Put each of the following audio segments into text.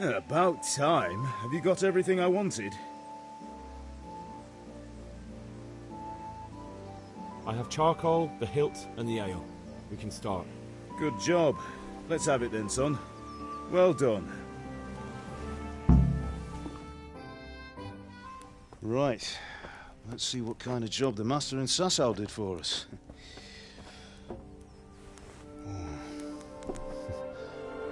About time. Have you got everything I wanted? I have charcoal, the hilt, and the ale. We can start. Good job. Let's have it then, son. Well done. Right. Let's see what kind of job the master in Sasau did for us.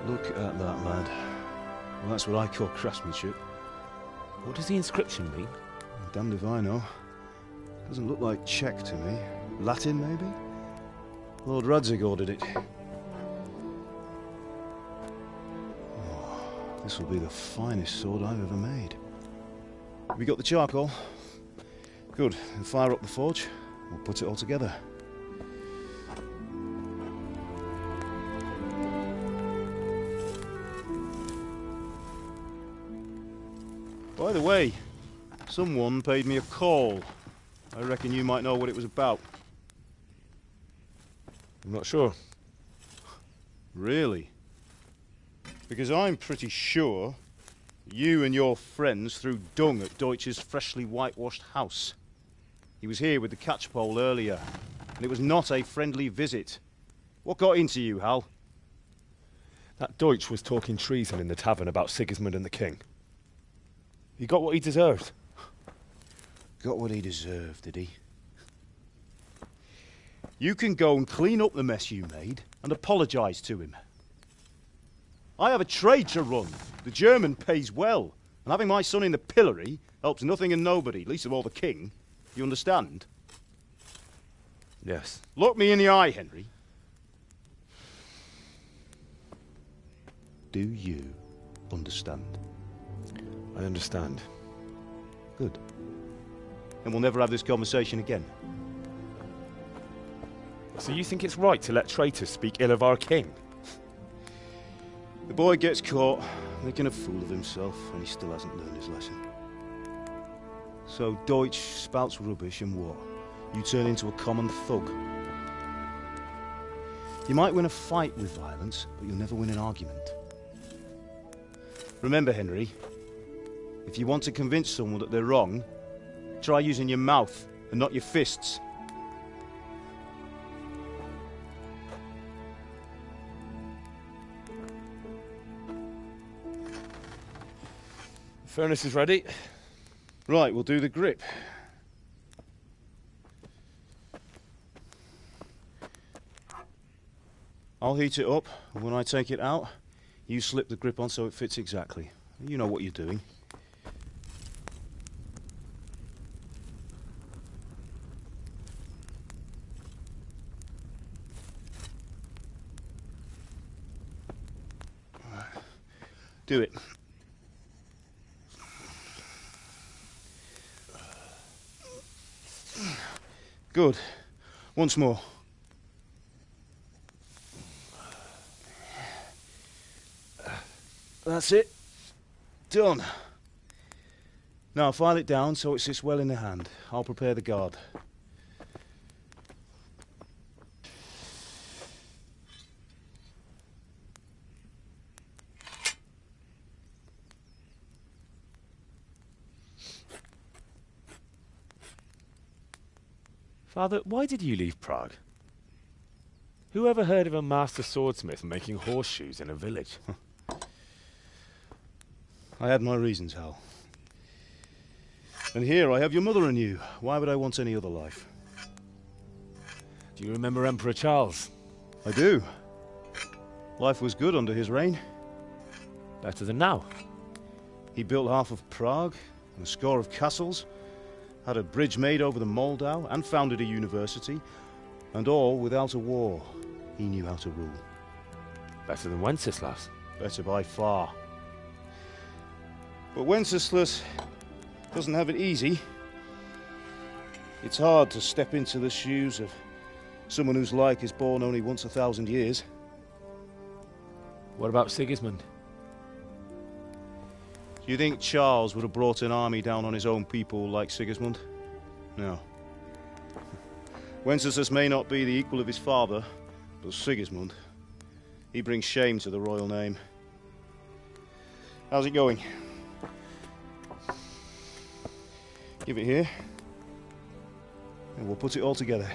Look at that, lad. Well, that's what I call craftsmanship. What does the inscription mean? Damned if I know. Doesn't look like Czech to me. Latin, maybe? Lord Radzig ordered it. Oh, this will be the finest sword I've ever made. Have you got the charcoal? Good. Then fire up the forge. We'll put it all together. By the way, someone paid me a call. I reckon you might know what it was about. I'm not sure. Really? Because I'm pretty sure you and your friends threw dung at Deutsch's freshly whitewashed house. He was here with the catchpole earlier, and it was not a friendly visit. What got into you, Hal? That Deutsch was talking treason in the tavern about Sigismund and the king. He got what he deserved. Got what he deserved, did he? You can go and clean up the mess you made and apologise to him. I have a trade to run. The German pays well, and having my son in the pillory helps nothing and nobody, least of all the king. You understand? Yes. Look me in the eye, Henry. Do you understand? I understand. Good. And we'll never have this conversation again. So you think it's right to let traitors speak ill of our king? The boy gets caught, making a fool of himself, and he still hasn't learned his lesson. So Deutsch spouts rubbish, and what? You turn into a common thug. You might win a fight with violence, but you'll never win an argument. Remember, Henry, if you want to convince someone that they're wrong, try using your mouth and not your fists. The furnace is ready. Right, we'll do the grip. I'll heat it up, and when I take it out, you slip the grip on so it fits exactly. You know what you're doing. Do it. Good. Once more. That's it. Done. Now file it down so it sits well in the hand. I'll prepare the guard. Father, why did you leave Prague? Who ever heard of a master swordsmith making horseshoes in a village? I had my reasons, Hal. And here I have your mother and you. Why would I want any other life? Do you remember Emperor Charles? I do. Life was good under his reign. Better than now. He built half of Prague and a score of castles, had a bridge made over the Moldau, and founded a university, and all without a war. He knew how to rule. Better than Wenceslas. Better by far. But Wenceslas doesn't have it easy. It's hard to step into the shoes of someone whose like is born only once 1,000 years. What about Sigismund? Do you think Charles would have brought an army down on his own people like Sigismund? No. Wenceslas may not be the equal of his father, but Sigismund, he brings shame to the royal name. How's it going? Give it here, and we'll put it all together.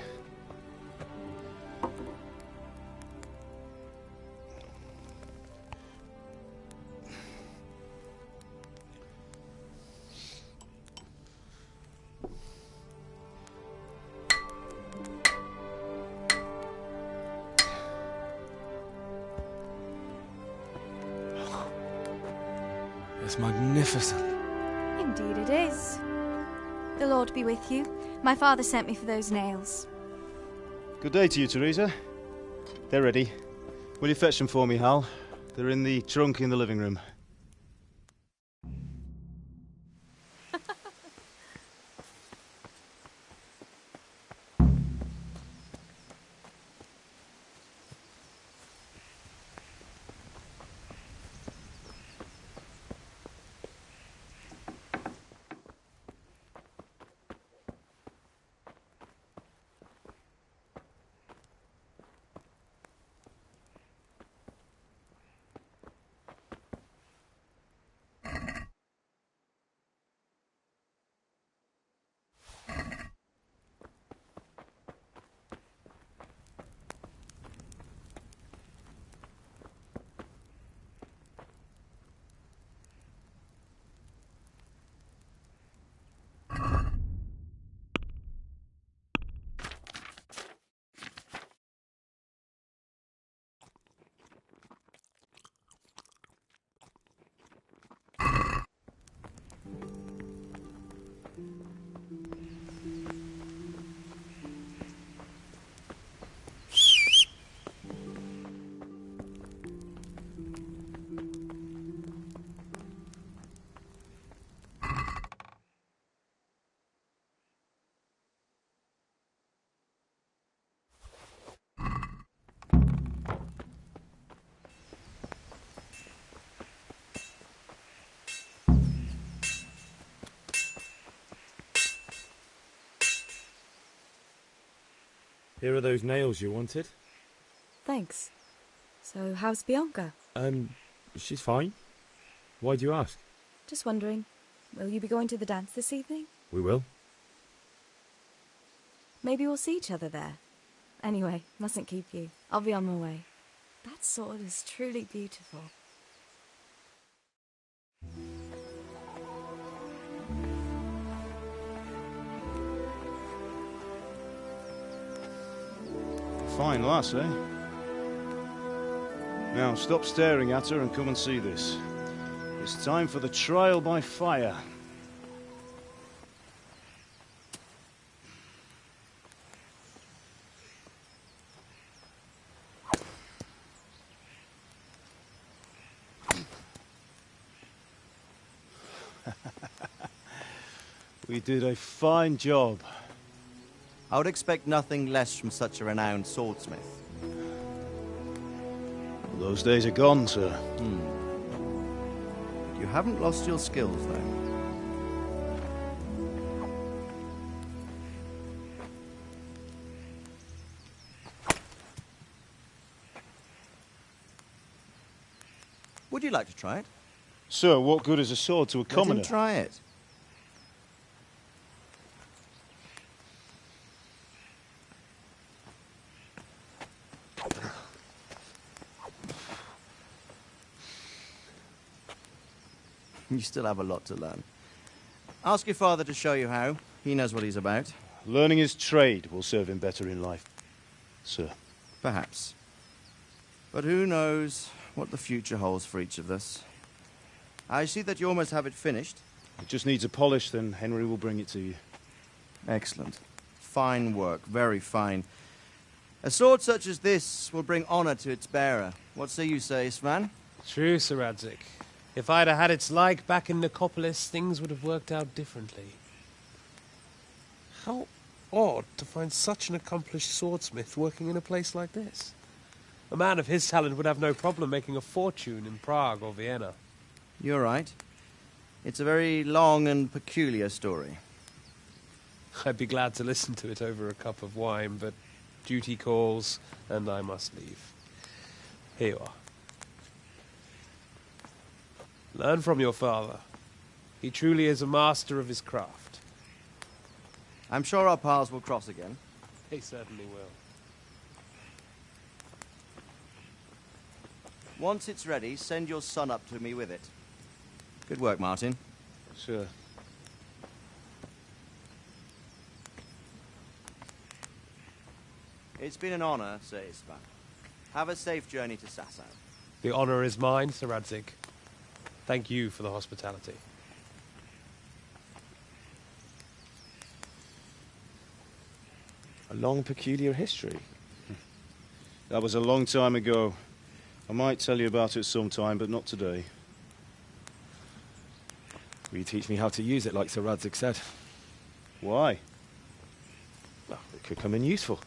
It's magnificent. Indeed it is. The Lord be with you. My father sent me for those nails. Good day to you, Teresa. They're ready. Will you fetch them for me, Hal? They're in the trunk in the living room. Here are those nails you wanted. Thanks. So, how's Bianca? She's fine. Why do you ask? Just wondering, will you be going to the dance this evening? We will. Maybe we'll see each other there. Anyway, mustn't keep you. I'll be on my way. That sword is truly beautiful. Fine lass, eh? Now, stop staring at her and come and see this. It's time for the trial by fire. We did a fine job. I would expect nothing less from such a renowned swordsmith. Those days are gone, sir. You haven't lost your skills, though. Would you like to try it? Sir, what good is a sword to a commoner? Let him try it. You still have a lot to learn. Ask your father to show you how. He knows what he's about. Learning his trade will serve him better in life, sir. Perhaps. But who knows what the future holds for each of us. I see that you almost have it finished. It just needs a polish, then Henry will bring it to you. Excellent. Fine work, very fine. A sword such as this will bring honor to its bearer. What say you, Svan? True, Sir Radzik. If I'd have had its like back in Nicopolis, things would have worked out differently. How odd to find such an accomplished swordsmith working in a place like this. A man of his talent would have no problem making a fortune in Prague or Vienna. You're right. It's a very long and peculiar story. I'd be glad to listen to it over a cup of wine, but duty calls, and I must leave. Here you are. Learn from your father. He truly is a master of his craft. I'm sure our paths will cross again. He certainly will. Once it's ready, send your son up to me with it. Good work, Martin. Sir. It's been an honor, Sir Istvan. Have a safe journey to Sasau. The honor is mine, Sir Radzig. Thank you for the hospitality. A long, peculiar history. That was a long time ago. I might tell you about it sometime, but not today. Will you teach me how to use it, like Sir Radzig said? Why? Well, it could come in useful.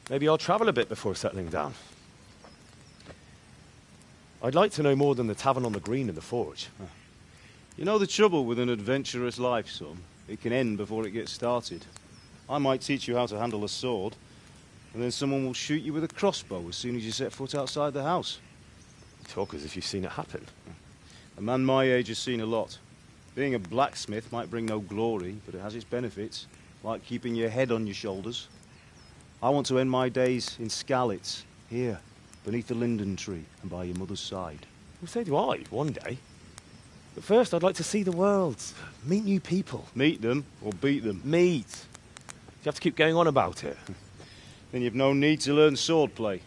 Maybe I'll travel a bit before settling down. I'd like to know more than the tavern on the green and the forge. You know the trouble with an adventurous life, son? It can end before it gets started. I might teach you how to handle a sword, and then someone will shoot you with a crossbow as soon as you set foot outside the house. You talk as if you've seen it happen. A man my age has seen a lot. Being a blacksmith might bring no glory, but it has its benefits, like keeping your head on your shoulders. I want to end my days in Skalitz, here, beneath the linden tree and by your mother's side. Well, so do I, one day. But first, I'd like to see the world, meet new people. Meet them or beat them. Meet. You have to keep going on about it. Then you've no need to learn swordplay.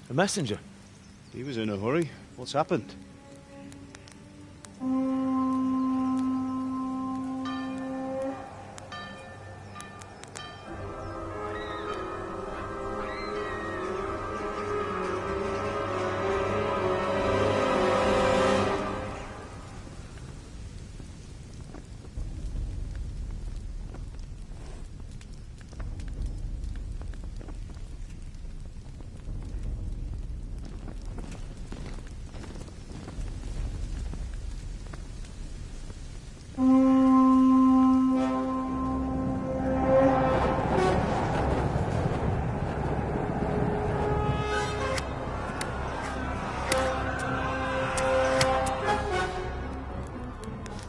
A messenger. He was in a hurry. What's happened?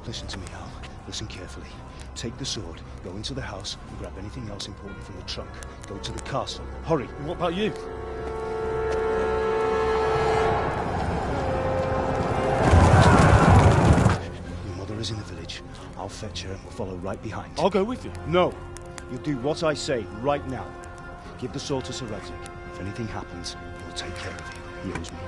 Listen to me, Al. Listen carefully. Take the sword, go into the house, and grab anything else important from the trunk. Go to the castle. Hurry! What about you? Your mother is in the village. I'll fetch her and we'll follow right behind. I'll go with you. No! You'll do what I say right now. Give the sword to Sir Radzig. If anything happens, he'll take care of you. He owes me.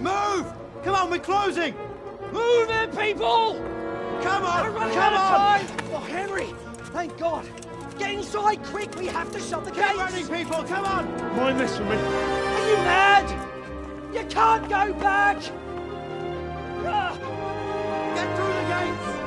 Move! Come on, we're closing! Move it, people! Come on! We're running Come out of on! time! Oh, Henry! Thank God! Get inside, quick! We have to shut the Keep gates! running, people! Come on! Mind this for me. Are you mad? You can't go back! Ah, Get through the gates!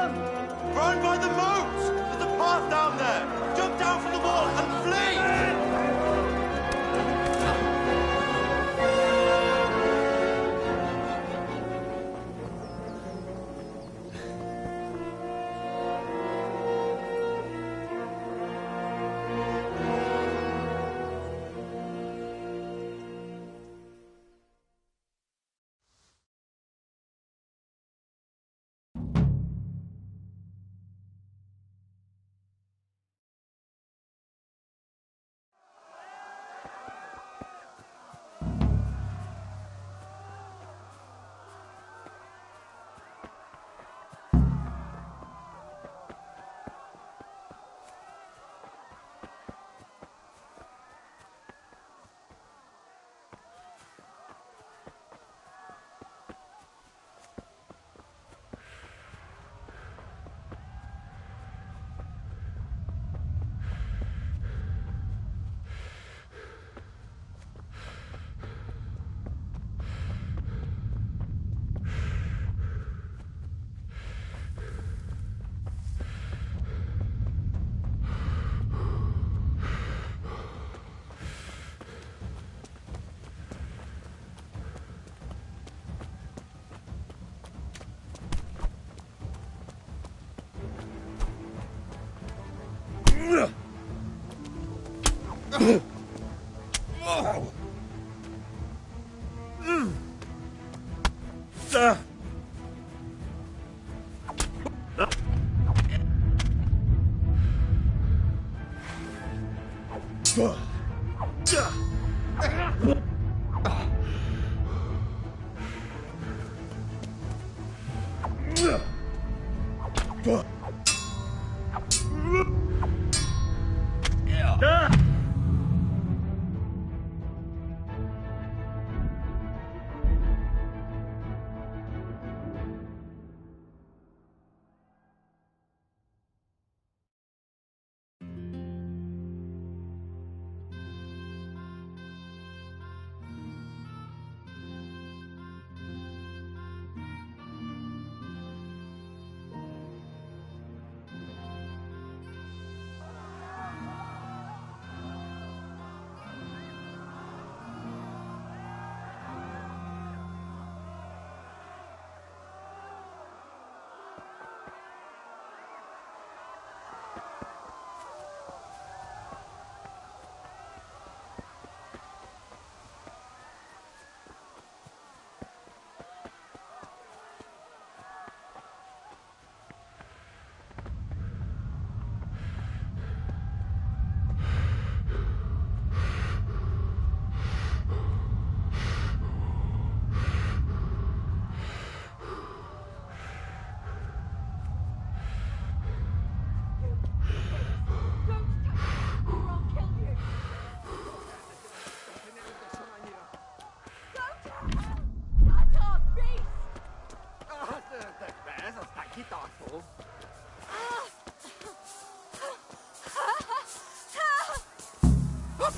Run by the moat! There's a path down there! Jump down from the wall and flee!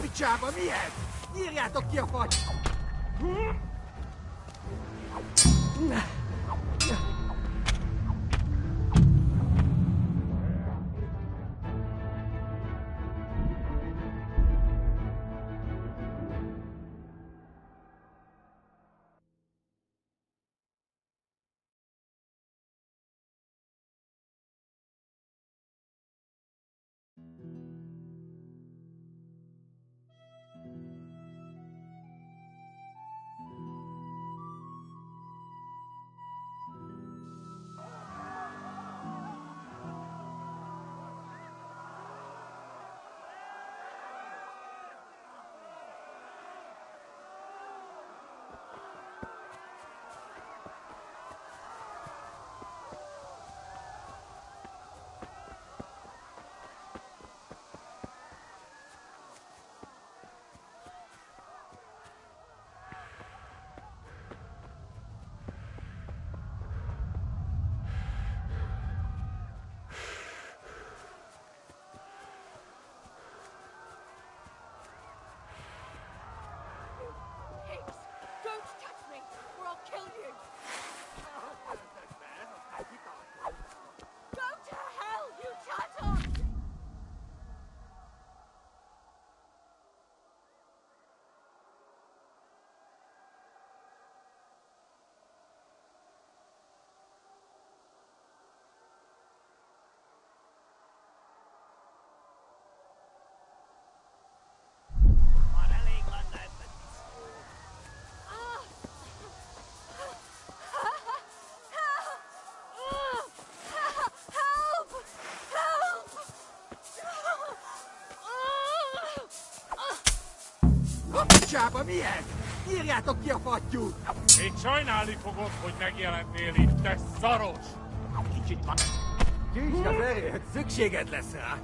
Picsába, mi ez? Nyírjátok ki a fagy! picsába mi ez? Írjátok ki a fattyút! Még sajnálni fogod, hogy megjelentél itt, te szaros! Kicsit van. Gyűjtsd az erőt, szükséged lesz rá!